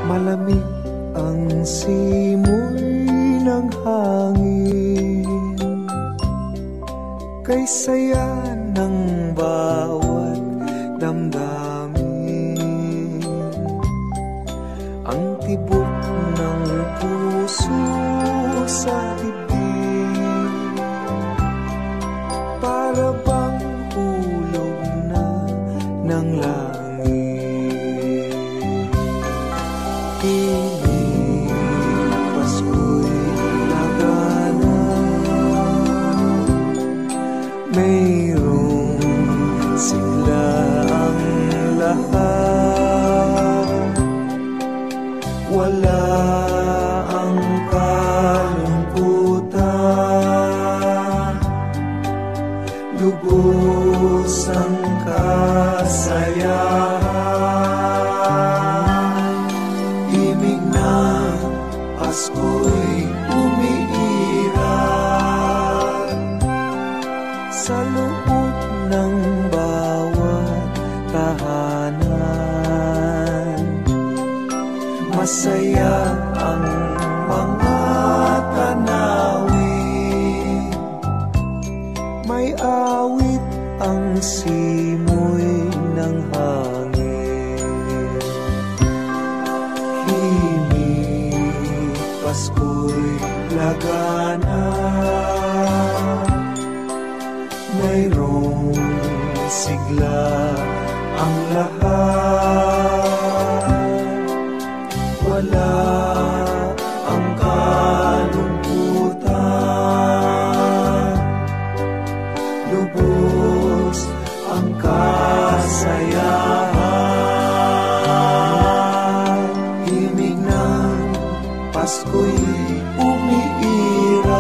Malamig ang simoy ng hangin, kay saya ng bawat damdamin. Ang tibok ng puso sa dibdib, para bang hulog na ng langit. Tinig, Pasko'y lagana, mayroong sigla ang lahat. Wala ang kalungkutan, lubos ang kasayahan. Himig ng Pasko'y umiiral sa loob ng bawat tahanan. Masaya ang mga tanawin, may awit ang simoy ng hangin. Himig, Pasko'y lagana, mayroong sigla ang lahat. Wala ang kalungkutan, lubos ang kasayahan. Himig ng Pasko'y umiiral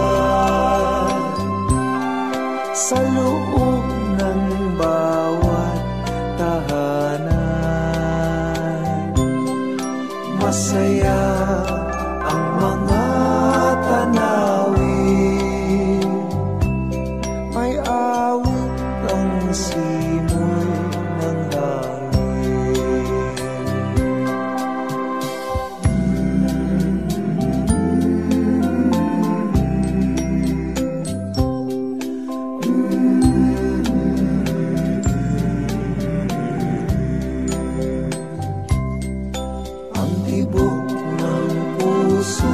sa loob ng bawat tahanan. Masaya ang mga tanawin, may awit ang simoy ng hangin. Ang tibok ng puso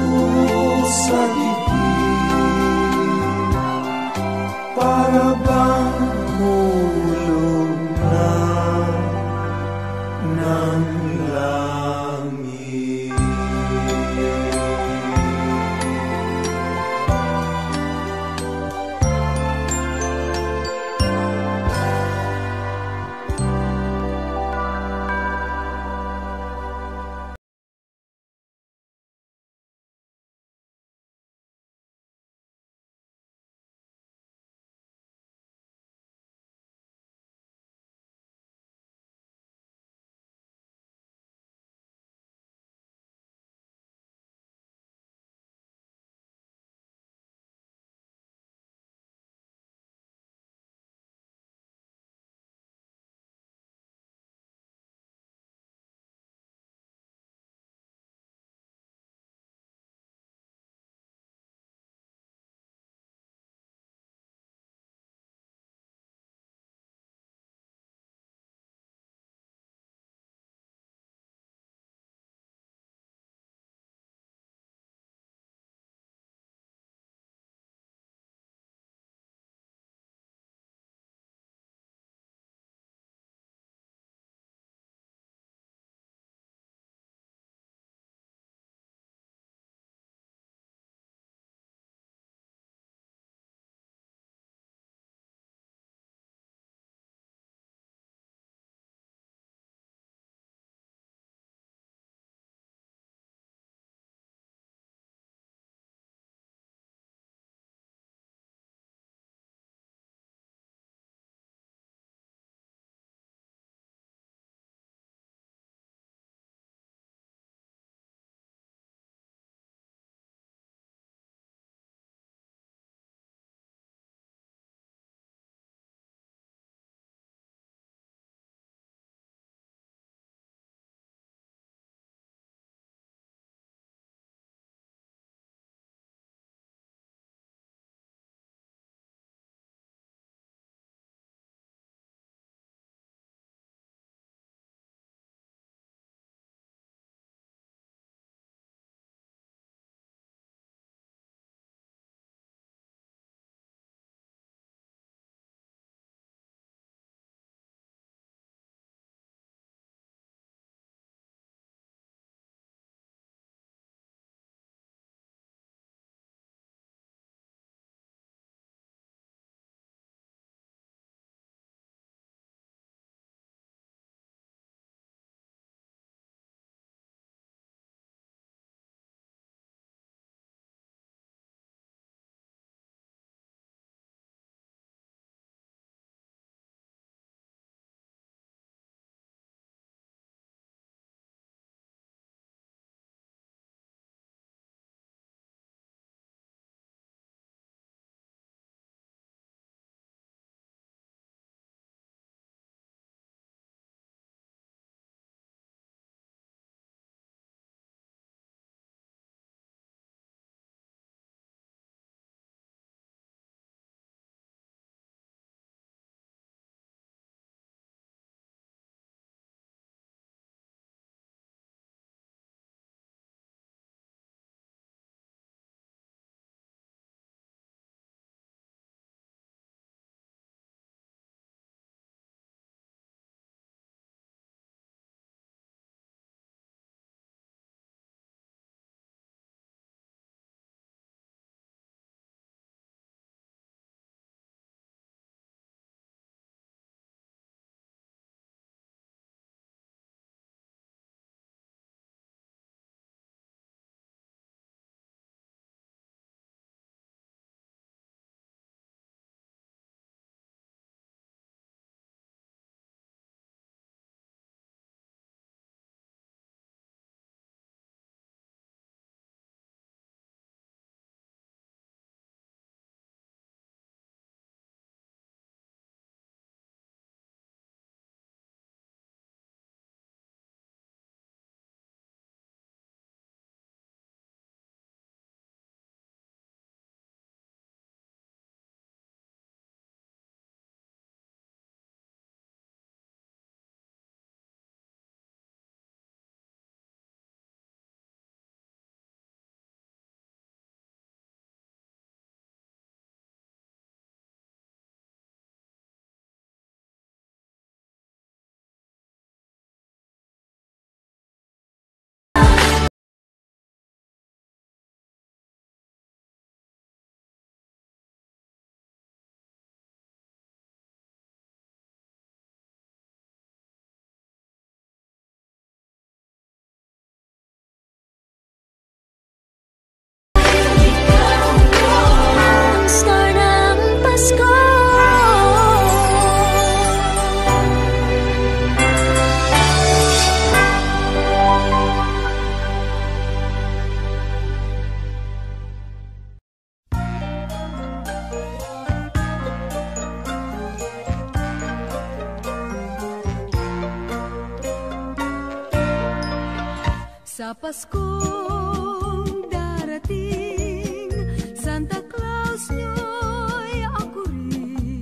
Sa Paskong darating, Santa Claus nyo'y ako rin.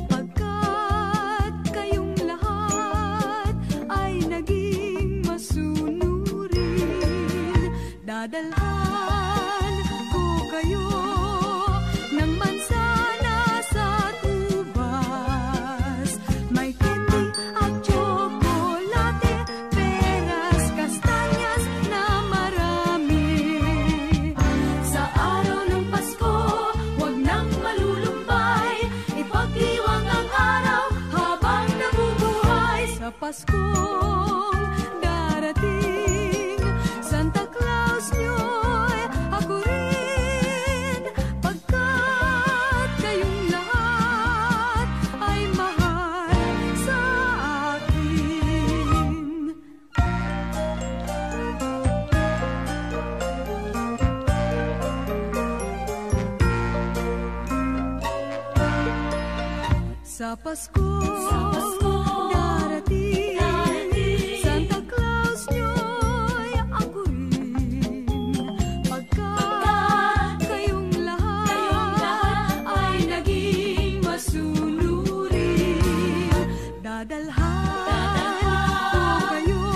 Pagkat kayong lahat ay naging masunurin, dadalhan ko kayo ng mansana sa ubas. May candy at tsokolate, peras, kastanyas na marami. Sa araw ng Pasko, huwag nang malulumbay, ipagdiwang ang araw habang nabubuhay. Sa Paskong darating, Santa Claus nyo'y ako rin. Pagkat kayong lahat ay mahal sa akin. Sa Paskong darating, Santa Claus nyo'y ako rin. Pagkat kayong lahat ay naging masunurin, dadalhan ko kayo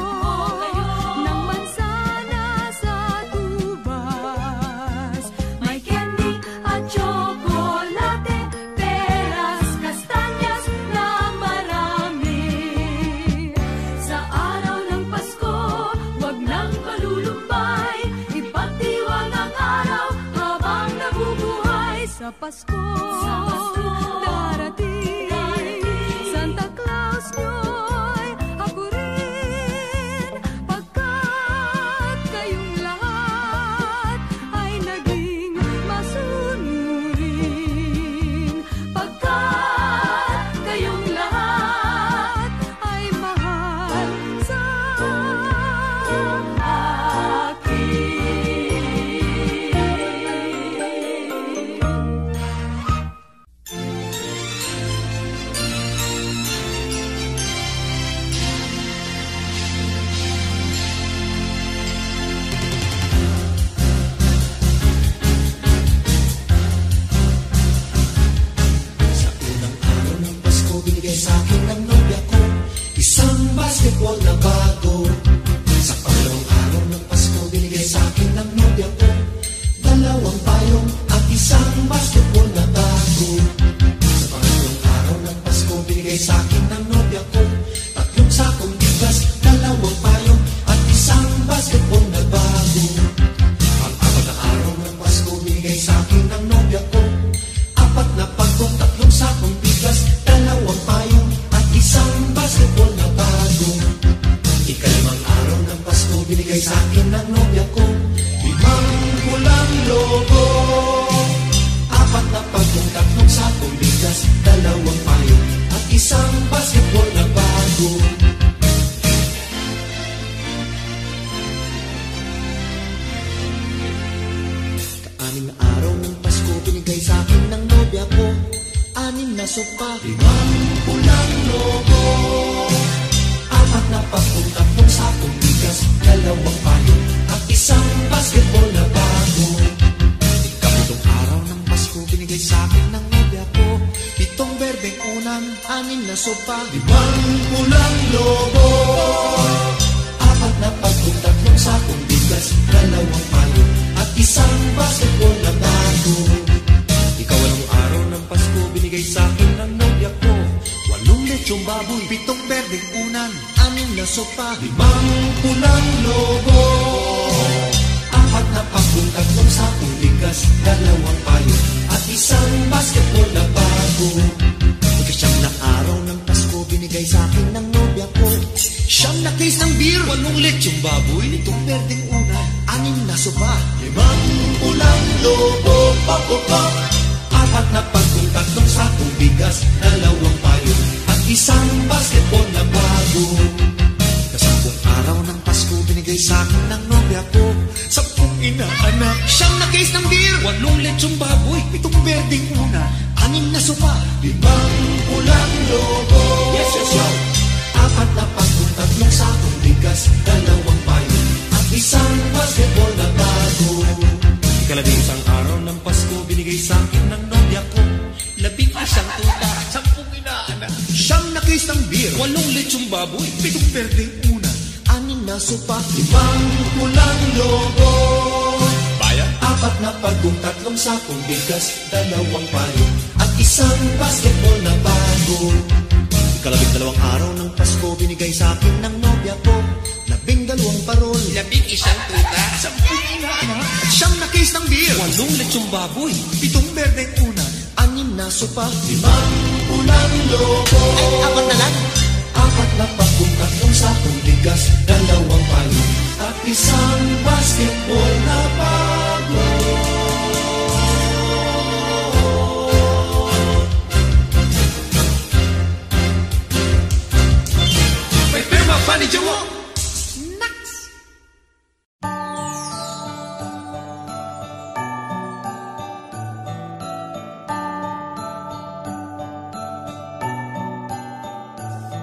ng mansana sa tubas. May candy at tsokolate, peras, kastanyas na marami. Sa araw ng Pasko, huwag nang malulumbay, ipagdiwang ang araw habang nabubuhay. Sa Pasko darating, Santa Claus nyo'y ako rin. Pagkat kayong lahat ay naging masunurin, pagkat kayong lahat ay mahal sa akin. Sa unang araw ng Pasko, binigay sa akin ng nobya ko isang basketball na bago. Sa pangalawang araw ng Pasko, binigay sa akin ng nobya ko dalawang payong at isang basketball na bago. Sa pangatlong araw ng Pasko, binigay sa akin ng nobya ko tatlong sakong bigas, dalawang payong at isang basketball na bago. Pang-apat na araw ng Pasko, binigay sa akin ng nobya ko apat na pagkong, tatlong sakong bigas, dalawang payong at isang basketball na bago. Ikalimang araw ng Pasko, binigay sa akin ng nobya ko limang pulang logo, apat na pagkong, tatlong sakong bigas, dalawang payong at isang basketball na bago. Anim na araw ng Pasko, binigay sa akin ng nobya ko anim na sopa, limang pulang logo, apat na pagkong, tatlong sakong bigas, dalawang payong at isang basketball na bago. Ikapitong araw ng Pasko, binigay sa akin ng nobya ko pitong berdeng unan, anim na sopa, limang pulang logo, apat na pagkong, tatlong sakong bigas, dalawang payong at isang basketball na bago. Ikawalang araw ng Pasko, binigay sa akin ng nobya ko walong lechong baboy, pitong berdeng unan, anim na sopa, limang pulang logo, apat na pagkong, tatlong sakong bigas, dalawang payong at isang basketball na bago. Ikasyam na araw ng Pasko, binigay sa akin ng nobya ko siyam na case ng beer, walong lechong baboy, pitong berdeng unan, anim na sopa, limang pulang logo, pop-pop, apat na pagkong, tatlong sakong bigas, dalawang payong at isang basketball na bago. Kasampung araw ng Pasko, binigay sa akin ng nobya ko 10 inaanak, siyam na case ng beer, walong lechong baboy, pitong berdeng una, anim na sopa, limang pulang logo, yes, yes, yes, apat na pagkong, tatlong sakong bigas, dalawang payong lechong baboy, 7 berdeng una, 6 na sopa, 5 pulang lobo, bayan, 4 na pagong, 3 sakong bigas, 2 payo, at 1 basketball na bago. Ikalabing-2 araw ng Pasko, binigay sa akin ng nobya ko, 12 parol, 11 tuta, 10 inaanak, at 9 na case ng beer, 8 lechong baboy, 7 berdeng una, 6 na sopa, 5 pulang lobo, ay 4 na lang. 4 na pagong, 3 sakong bigas, 2 payo, at 1 basketball na bago. May perma pa ni Jomo.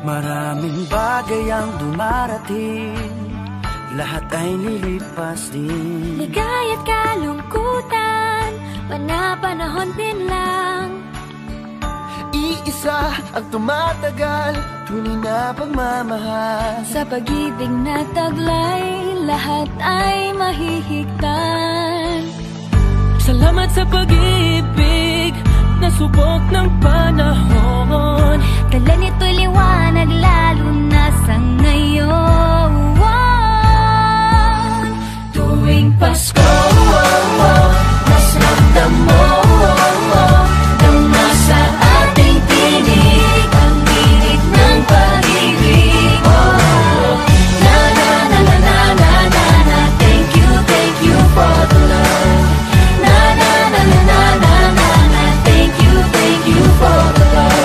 Maraming bagay ang dumarating, lahat ay lilipas din. Ligaya't kalungkutan, panahon din lang. Iisa ang tumatagal, tunay na pagmamahal. Sa pag-ibig na taglay, lahat ay mahihigtan. Salamat sa pag-ibig, nasubok ng panahon. Dala nito'y liwanag, lalo na sa ngayon. Tuwing Pasko, mas ramdam mo nang nasa ating tinig ang init ng pag-ibig. Na na na na na na na na, thank you for the love. Na na na na na na na na, thank you for the love.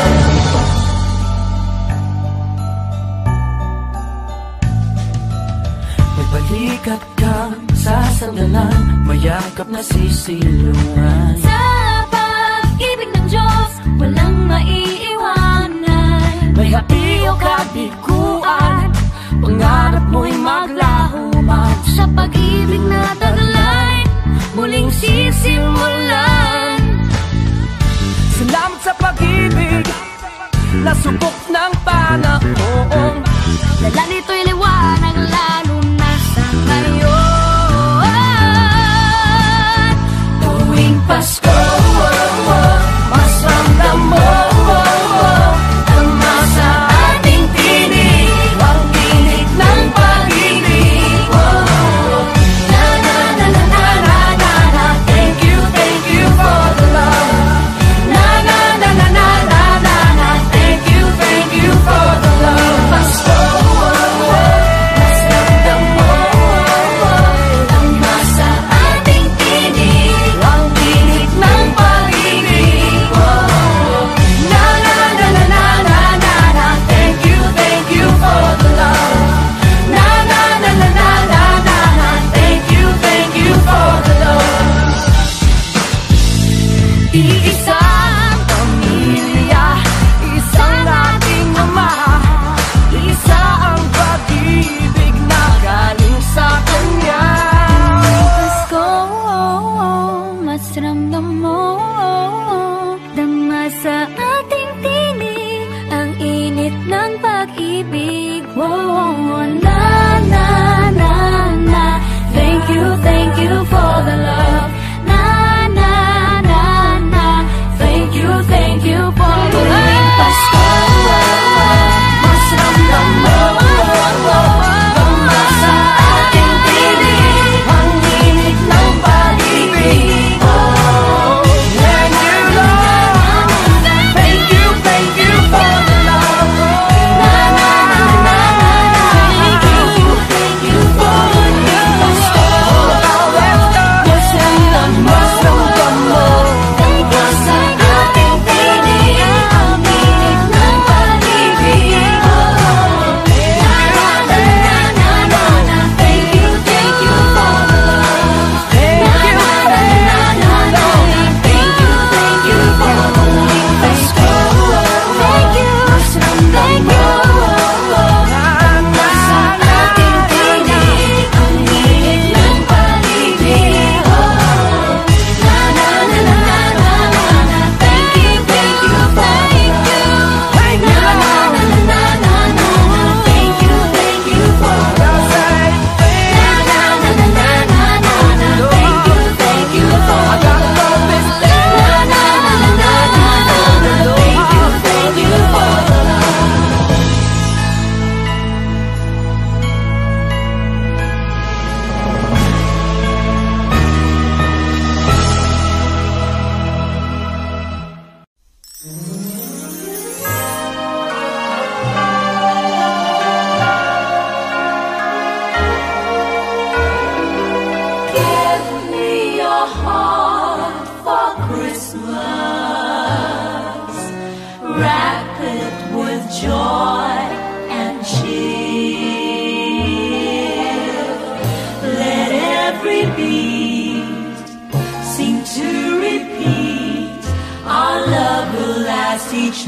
May balikat kang sasandalan, mayakap na sisilungan. Sa pag-ibig ng Diyos, walang maiiwanan. May hapi o kabiguan, pangarap mo'y maglaho man. Sa pag-ibig na taglay, muling sisimulan. Salamat sa pag-ibig, nasubok ng panahon. Dala nito'y liwanag, lalo na sa ngayon. Tuwing Pasko, mas ramdam mo ang nasa ating tinig, ang init ng pag-ibig. Na na na na na na na na, thank you for the love. Na na na na na na na na, thank you for the love. Pasko,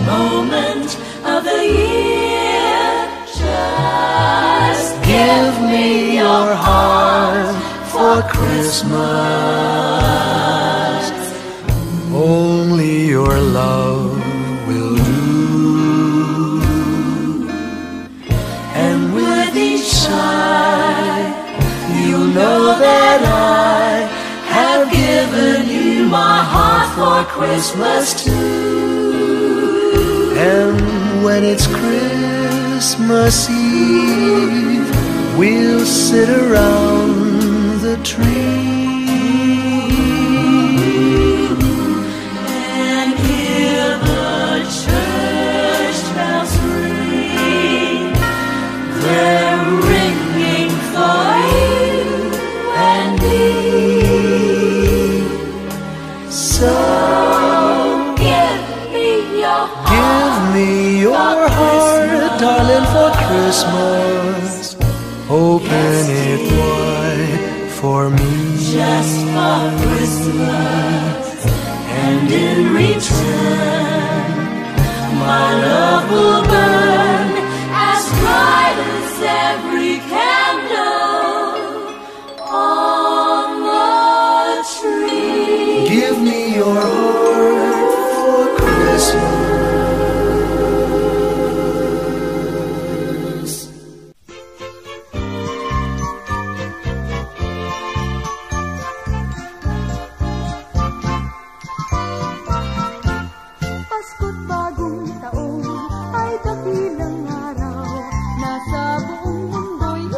moment of the year. Just give me your heart for Christmas. Only your love will do. And with each sigh, you'll know that I have given you my heart for Christmas too. And when it's Christmas Eve, we'll sit around the tree and hear the church bells ring. They're ringing for you and me. So give me your heart. Give me your heart, darling, for Christmas. Open it wide for me. Just for Christmas. And in return, my love will burn as bright as every candle on the tree. Give me your heart for Christmas. Pasko't bagong taon ay dakilang araw na sa buong mundo'y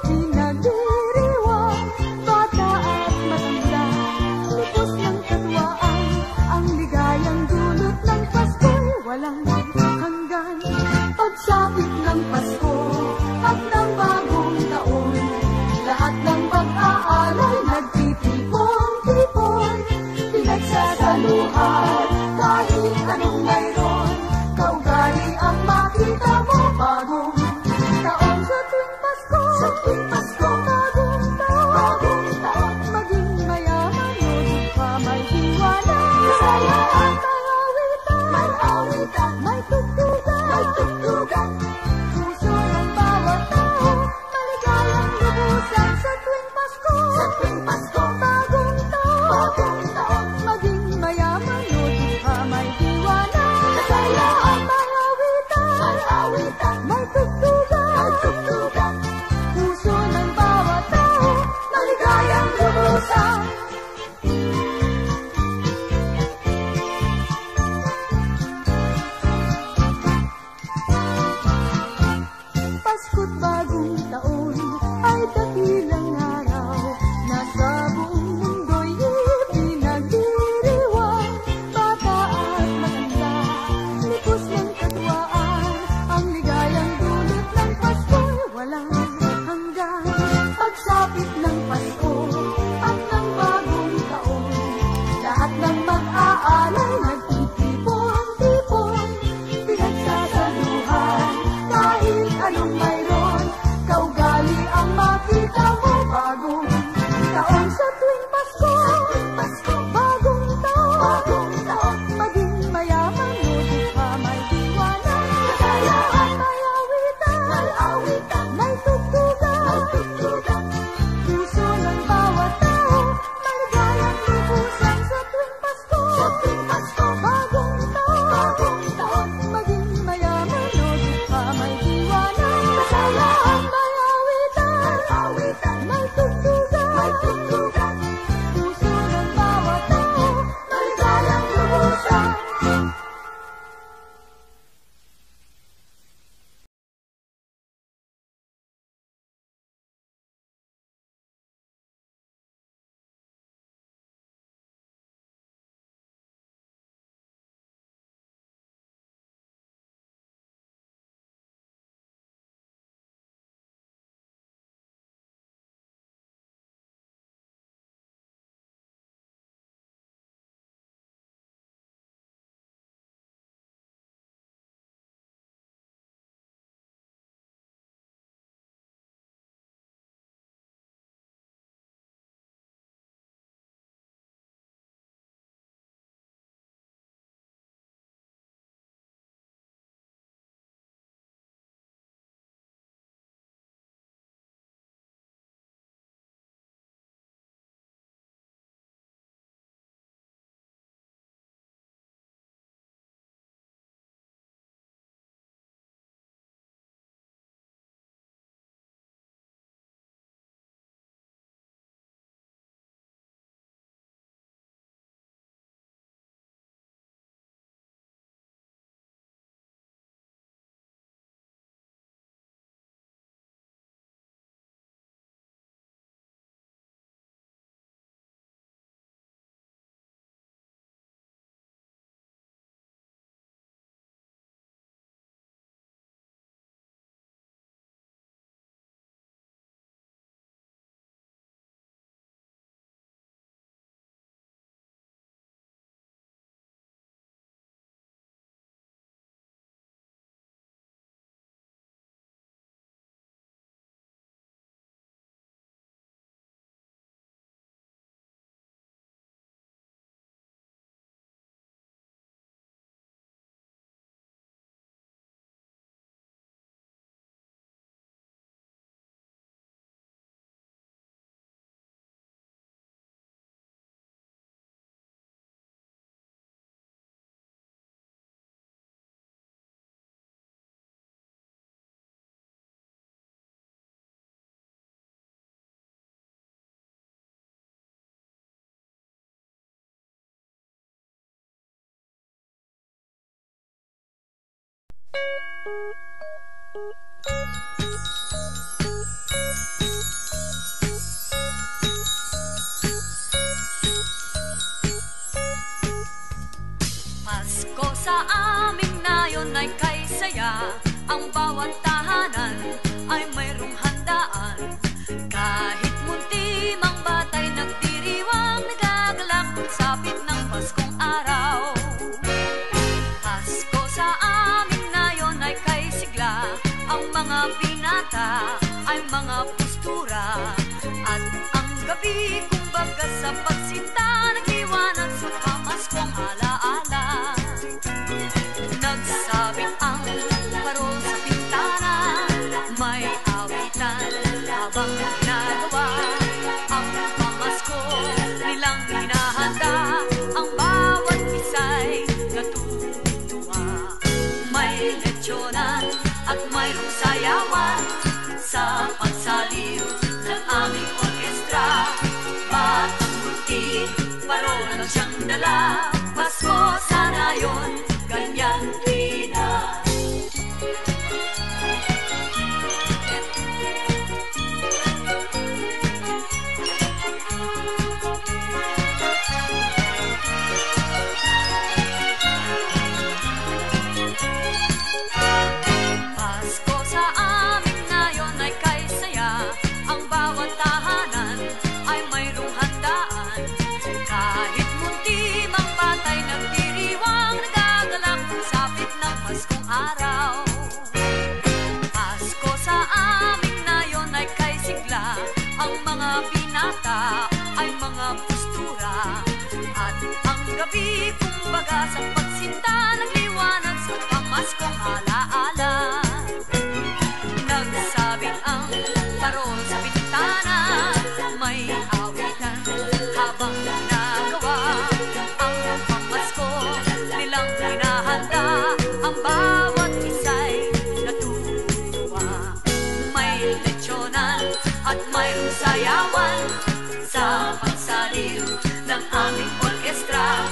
pinagdiriwang. Bata at matanda, lubos ng katwaan, ang ligayang dulot ng Pasko'y walang hanggan. Pagsapit ng Pasko at ng bagong taon, lahat ng pag-aalay nagtitipon-tipon, pinagsasaluhan kahit anong mayroon. Kaugali ang makita mo bagong taon sa tuwing Pasko. Sa tuwing Pasko, bagong taon, maging mayaman o dukha, may hiwala. Masaya at may awitan, may tugtugan, puso ng bawat tao, maligayang lubusan sa tuwing Pasko. Sa tuwing Pasko, bagong taon, maging mayaman o dukha, may hiwala. Masaya at may awitan, may tugtugan, puso ng Pasko sa amin na yon ay kay saya. Ang bawat tahanan ay mayroong handaan. Kahit munti mang batay nagdiriwang, nagagalak pagsapit ng Paskong araw. Pasko sa amin na yon ay kay sigla. Ang mga binata ay mga postura. At ang gabi kumbaga sa pagsinta, nagliwanag sa pamaskong alaala. Nagsabit ang parol sa pintana, may awitan habang ginagawa. Ang pamasko nilang hinahanda, ang bawat isa'y natutuwa. May lechyonan at mayroong sayawan sa pagsaliw ng aming orkestra. Batang multi, parol lang siyang dala. Pasko sana yun, ganyan din na. Pasko sa amin na yon ay kay saya. Ang bawat tahanan ay mayroong handaan. Kahit munti mang batay nagdiriwang, nagagalak pagsapit ng Paskong araw. Pasko sa amin na yon ay kay sigla. Ang mga binata ay mga postura. At ang gabi kumbaga sa pagsinta, nagliwanag sa pamaskong alaala. Nagsabit ang parol sa bintana, may awitan habang ginagawa. Ang pamasko nilang hinahanda, ang bawat isa'y natutuwa. May lechyonan at mayroong sayawan sa pagsaliw ng aming orkestra.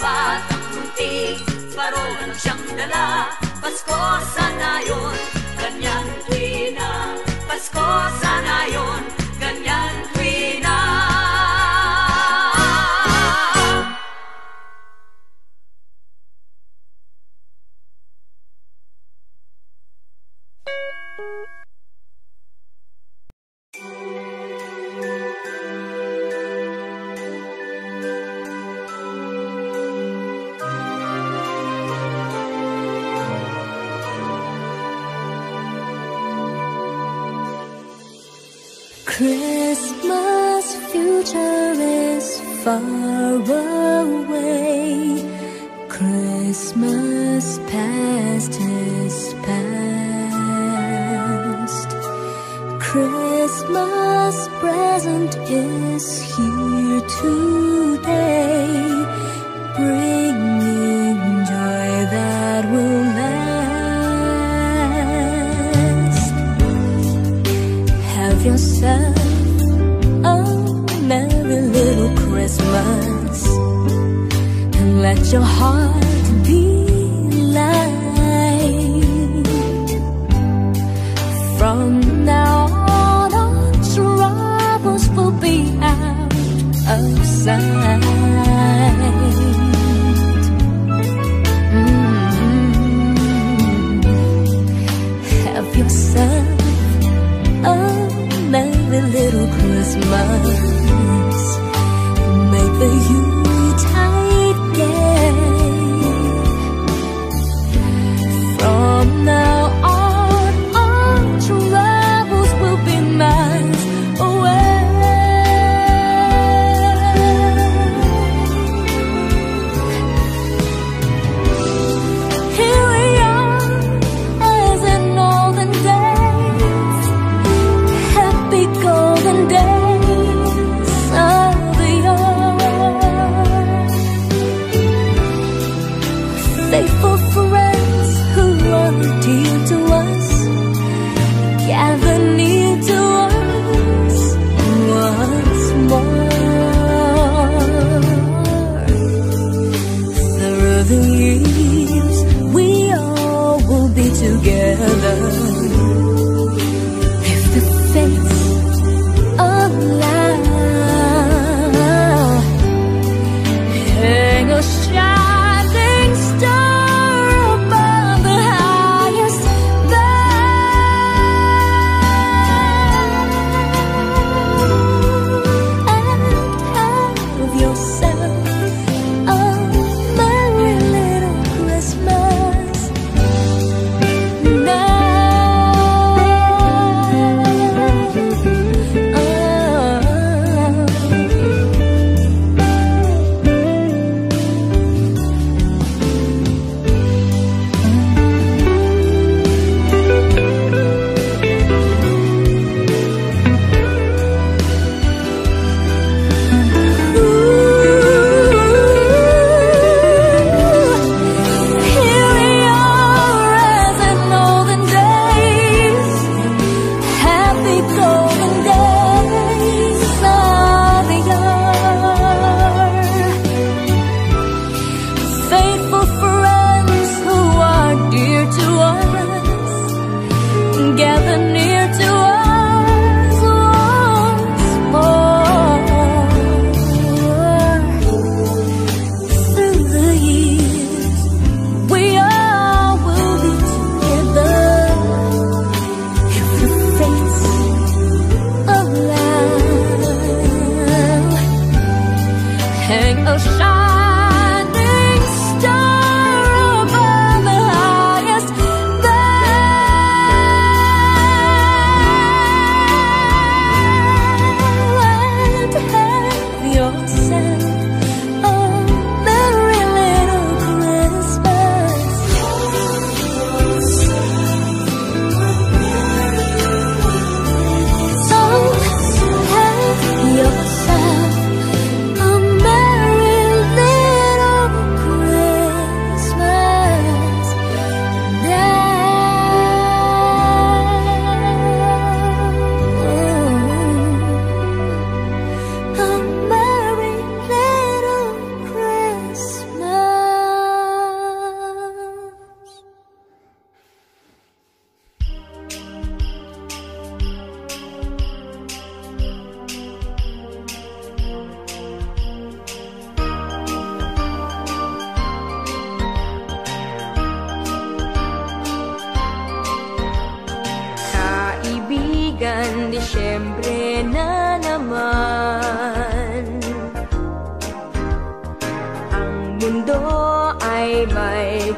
Batang munti, parol lang siyang dala. Pasko sana yun, ganyan tuwi na. Pasko sana yun, ganyan tuwi na. Christmas future is far away. Christmas past is past. Christmas present is here today, bringing joy that will last. Have yourself a merry little Christmas, and let your heart be light. From now on, troubles will be out of sight. Have yourself a merry little Christmas. Make the Yuletide gay. From now on, all troubles will be miles away. Here we are, as in olden days, happy golden days of the yore.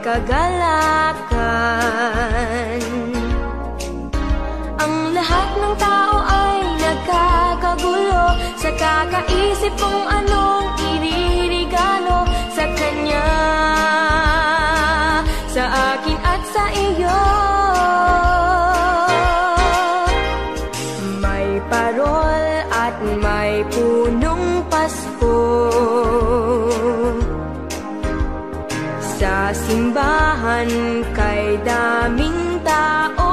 kagalakan. Ang lahat ng tao ay nagkakagulo sa kakaisip kung anong iririgalo sa kanya, sa akin at sa iyo. May parol at may punong Pasko sa simbahan, kay daming tao.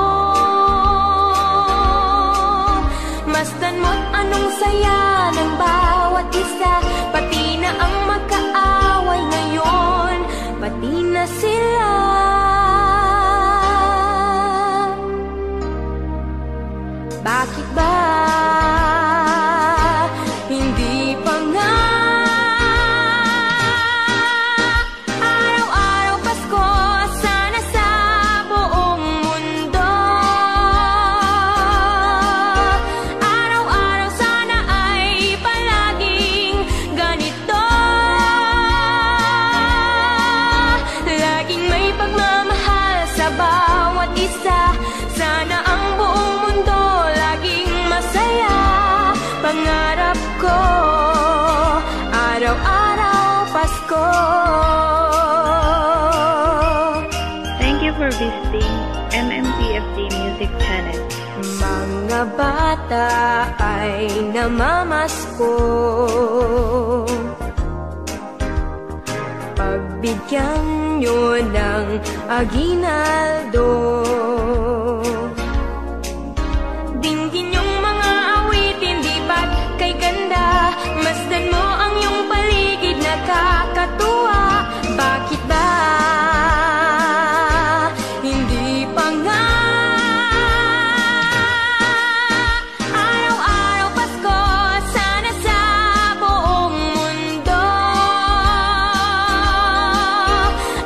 Masdan mo't anong saya ng bawat isa, pati na ang magkaaway ngayon, pati na sila. Bakit ba hindi pa nga araw-araw Pasko, sana sa buong mundo? Araw-araw sana ay palaging ganito, laging may pagmamahal sa bawat isa. Sana ang buong mundo laging masaya. Pangarap ko, araw-araw Pasko. Thank you for visiting MMPFD Music Channel. Mga bata ay namamasko, pagbigyan nyo ng aginaldo. Dinggin yung mga awitin, di ba't kay ganda? Masdan mo ang iyong paligid, nakakatuwa. Bakit ba hindi pa nga araw-araw Pasko, sana sa buong mundo?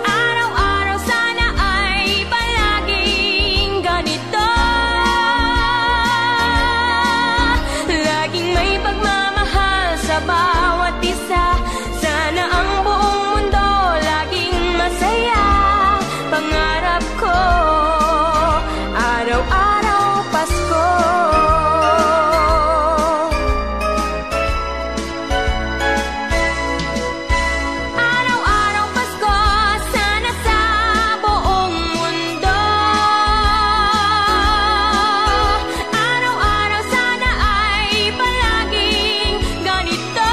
Araw-araw sana ay palaging ganito, laging may pagmamahal sa bawat isa. Sana ang buong mundo laging masaya. Pangarap ko, araw-araw Pasko. Araw-araw Pasko, sana sa buong mundo. Araw-araw sana ay palaging ganito,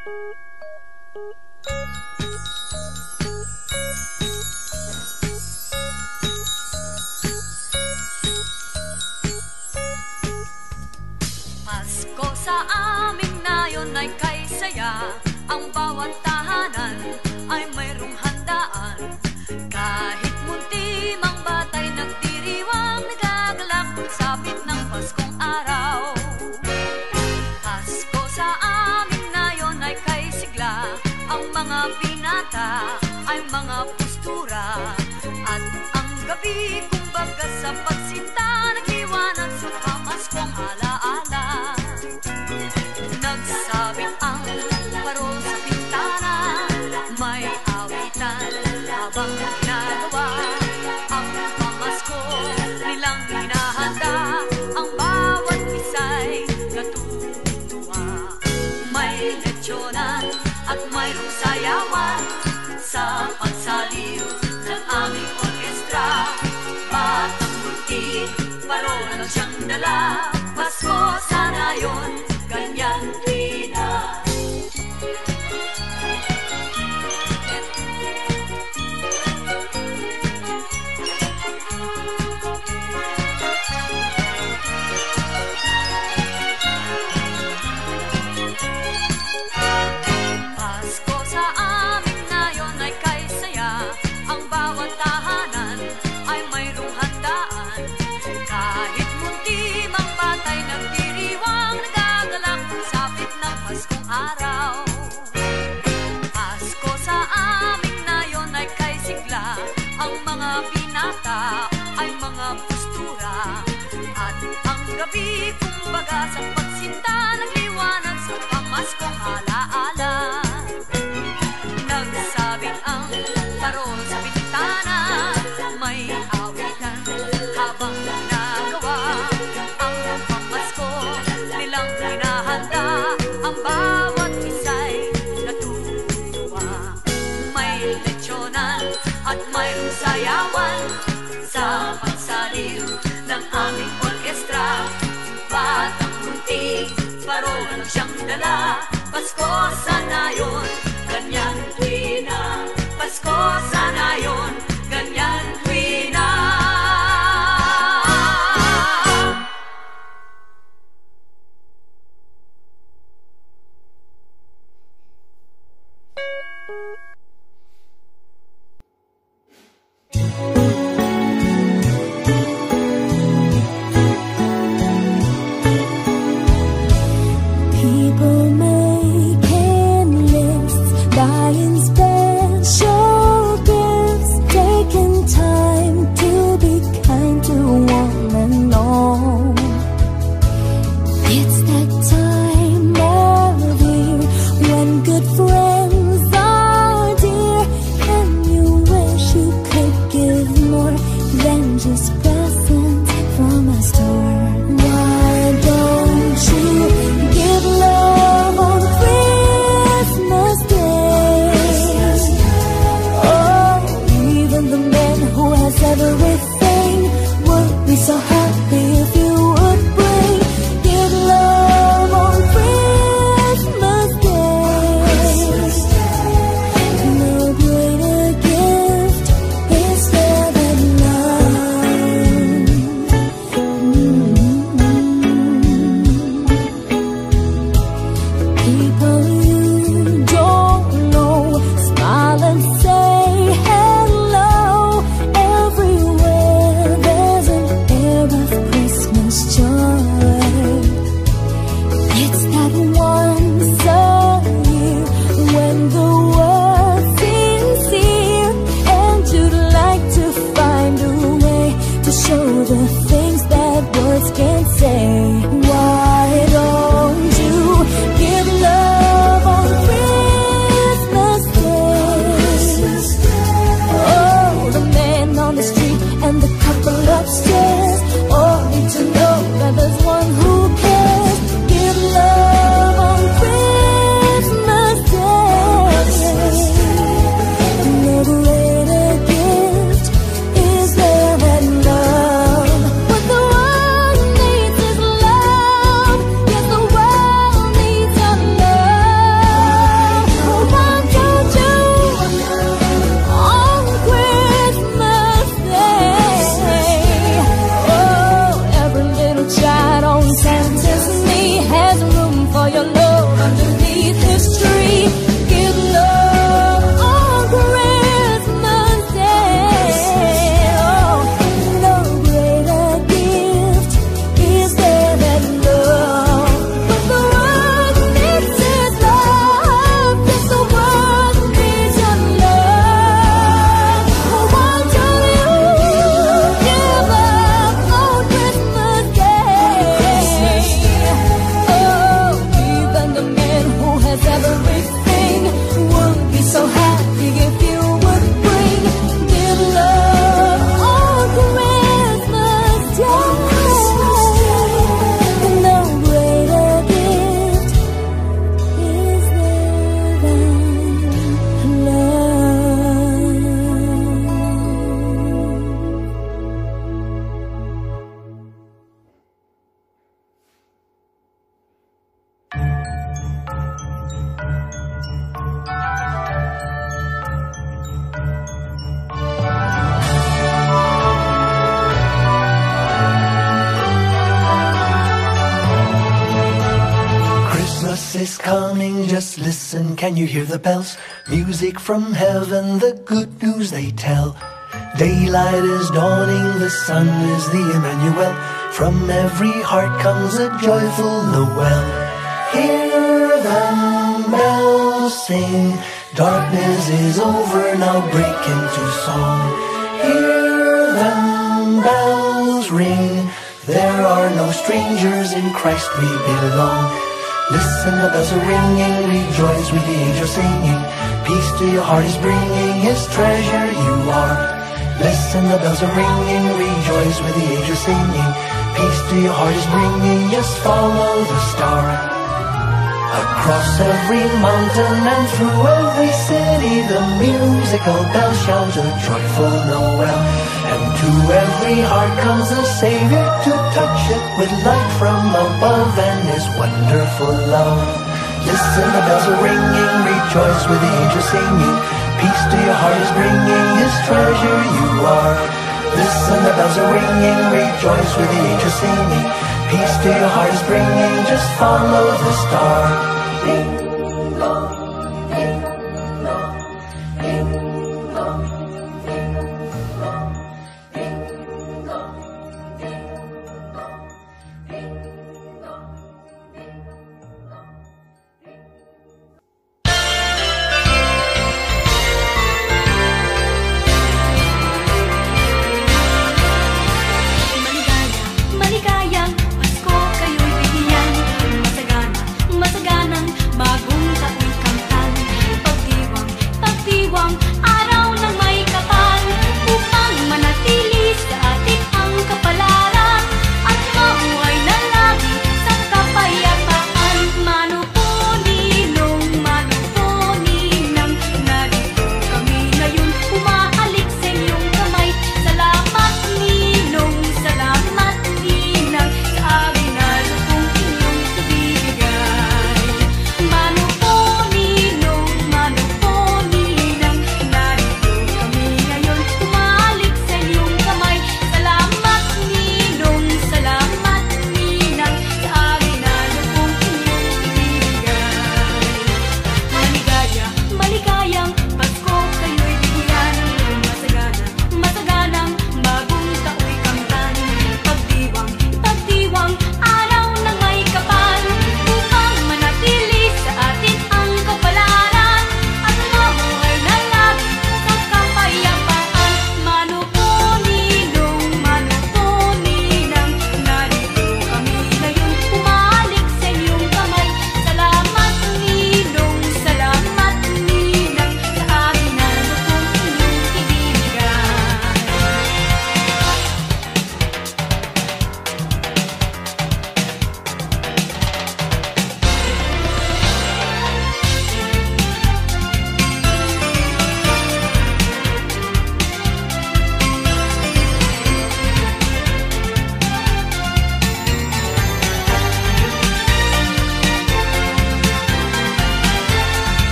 Pasko sa amin ngayon ay kay saya. Ang bawat tahanan ay mayroong handaan. Kahit munti mang batay nagdiriwang, nagagalak sabit ng Paskong araw. Pasko sa amin ngayon ay kay sigla. Ang mga binata ay mga postura. At ang gabi kumbaga sa pagsinta, nagliwanag sa pamaskong alaala. Nagsabit ang parol sa bintana, may awitan habang ginagawa. Ang pamasko nilang hinahanda, ang bawat isa'y natutuwa. May lechyonan at mayroong sayawan sa pagsaliw ng aming orkestra. Batang munti, parol lang siyang dala. Pasko sana yun, ganyan tuwina. Pasko sa amin ngayon ay kay saya. Ang bawat tahanan ay mayroong handaan. Kahit munti mang batay nagdiriwang, nagagalak sabit ng Paskong araw. Pasko sa amin ngayon ay kay sigla. Ang mga binata ay mga postura. At ang gabi kumbaga sa pagsinta, nagliwanag sa pamaskong alaala. Nagsabit ang parol sa bintana, may awitan habang ginagawa. Ang pamasko nilang hinahanda, ang bawat isa'y natutuwa. May lechyonan at mayroong sayawan sa pagsaliw ng aming orkestra. Batang munti, parol lang siyang dala. Pasko sana yun, ganyan tuwina. Pasko sana yun, ganyan tuwina. People making lists, buying special gifts, taking time to be kind to one and all. It's that time of year when good friends are dear, and you wish you could give more than just presents from a store. Why don't you give love on Christmas Day? So happy if you would bring me love on Christmas Day. No greater gift is there than love. Christmas is coming, just listen, can you hear the bells? Music from heaven, the good news they tell. Daylight is dawning, the sun is the Emmanuel. From every heart comes a joyful Noel. Hear them bells sing, darkness is over, now break into song. Hear them bells ring, there are no strangers, in Christ we belong. Listen, the bells are ringing, rejoice with the angels singing. Peace to your heart is bringing, his treasure you are. Listen, the bells are ringing, rejoice with the angels singing. Peace to your heart is bringing, just follow the star. Across every mountain and through every city, the musical bells shout a joyful Noel. And to every heart comes the Savior to touch it with light from above and his wonderful love. Listen, the bells are ringing, rejoice with the angels singing. Peace to your heart is bringing, his treasure you are. Listen, the bells are ringing, rejoice with the angels singing. Peace to your heart is bringing, just follow the star. Ding dong, ding dong, ding dong, ding dong, ding dong, ding dong, ding dong, ding dong. Maligayang Pasko kayo'y bigyan. Masaganang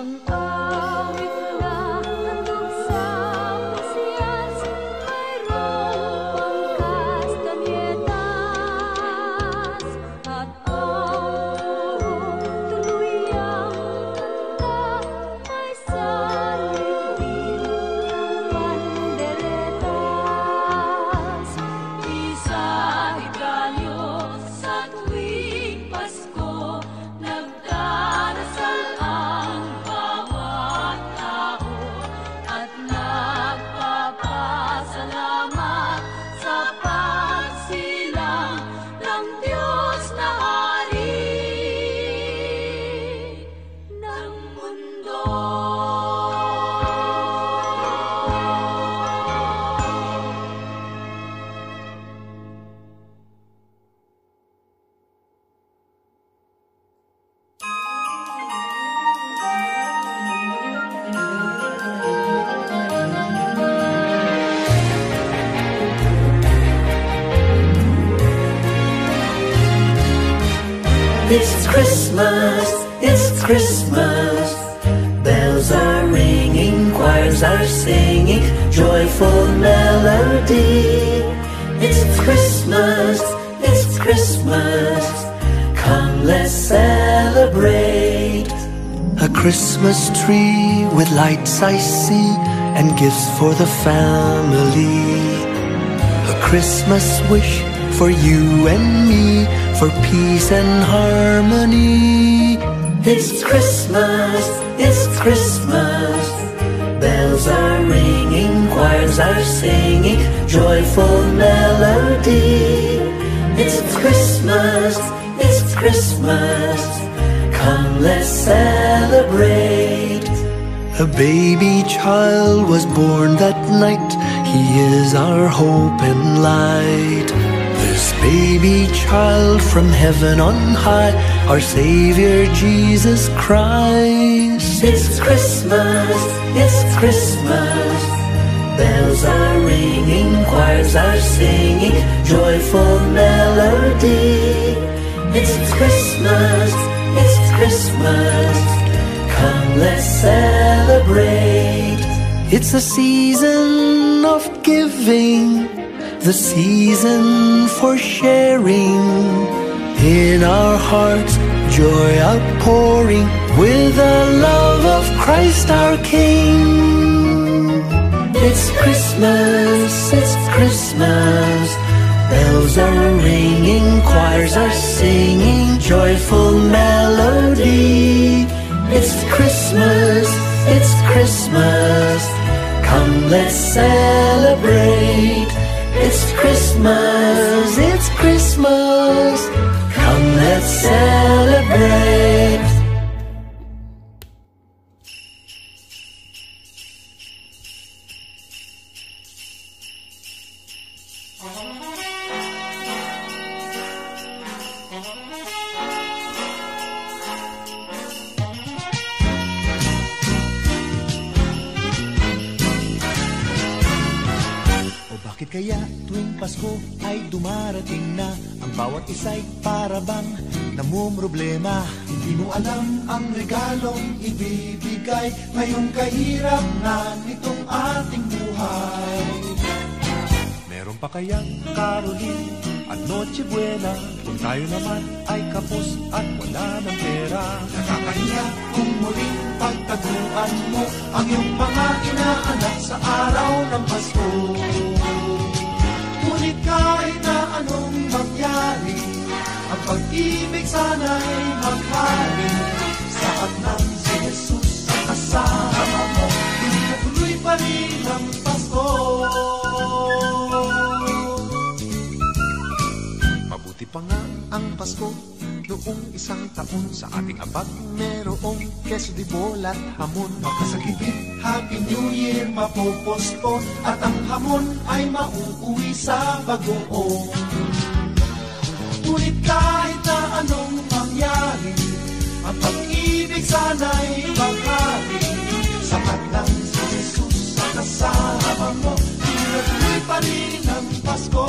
Ang awit na handog sa pasiyas, mayroong pangkas kamyetas, at ang tuluyang kanta ay salitin ng panderetas. Isa't tayo sa tuwing Pasko, nagdarasal ang bawat tao at nagpapasalamat sa pagsilang ng Diyos na Hari ng mundo. It's Christmas, it's Christmas. Bells are ringing, choirs are singing, joyful melody. It's Christmas, it's Christmas. Come, let's celebrate. A Christmas tree with lights I see, and gifts for the family. A Christmas wish for you and me, for peace and harmony. It's Christmas, it's Christmas. Bells are ringing, choirs are singing, joyful melody. It's Christmas, it's Christmas. Come, let's celebrate. A baby child was born that night. He is our hope and light. This baby child from heaven on high, our Savior Jesus Christ. It's Christmas, it's Christmas. Bells are ringing, choirs are singing, joyful melody. It's Christmas, it's Christmas. Come, let's celebrate. It's a season of giving, the season for sharing. In our hearts, joy outpouring, with the love of Christ our King. It's Christmas, it's Christmas. Bells are ringing, choirs are singing, joyful melody. It's Christmas, it's Christmas. Come, let's celebrate. It's Christmas, it's Christmas. Come, let's celebrate. Bakit kaya tuwing Pasko ay dumarating na, ang bawat isa'y parabang namumroblema? Hindi mo alam ang regalong ibibigay ngayong kahirap na nitong ating buhay. Meron pa kayang Caroline at Noche Buena kung tayo naman ay kapos at wala ng pera? Nakakahiya kung muling pagtaguan mo ang iyong mga inaanak sa araw ng Pasko. Ngunit kahit na anong mangyari, ang pag-ibig sana'y maghari. Saat ng si Jesus sa kasama mo, tuloy pa rin ang Pasko. Mabuti pa nga ang Pasko noong isang taon. Sa ating abag merong keso di bola at hamon. Magkasakipin, Happy New Year mapopospon, at ang hamon ay mauuwi sa bagoong. Ngunit kahit na anong mangyari, ang pag-ibig sana'y maghari. Sapat lang si Jesus sa kasama mo, tuloy pa rin ang Pasko.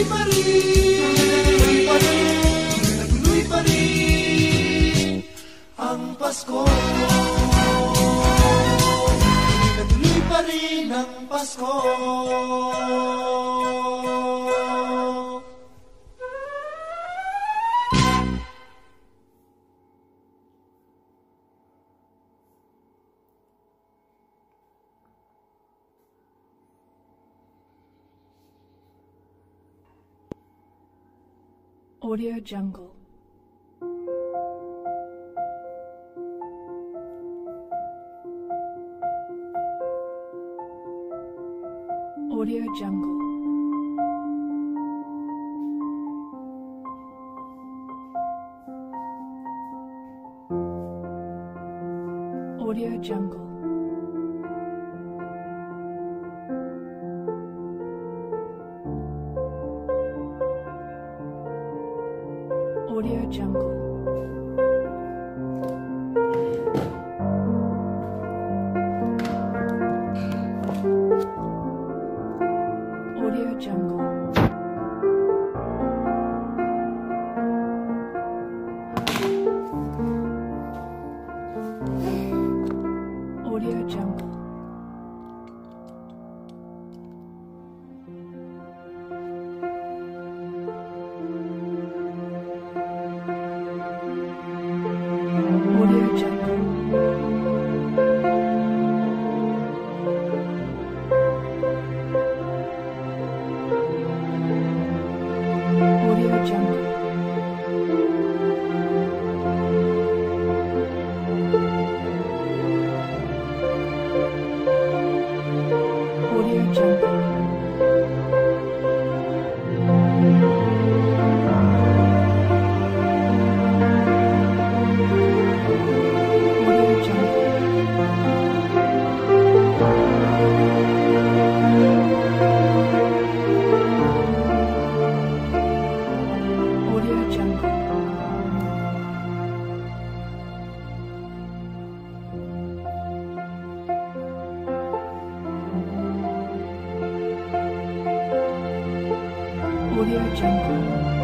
pa rin, nagtuloy pa rin ang Pasko. Nagtuloy pa rin ang Pasko. Audio Jungle. Audio Jungle. Audio Jungle. Audio Jungle. Audio Jungle. Audio Jungle. Audio Jungle. Audio Jungle. Audio Jungle. Audio Jungle. Audio Jungle. Audio Jungle.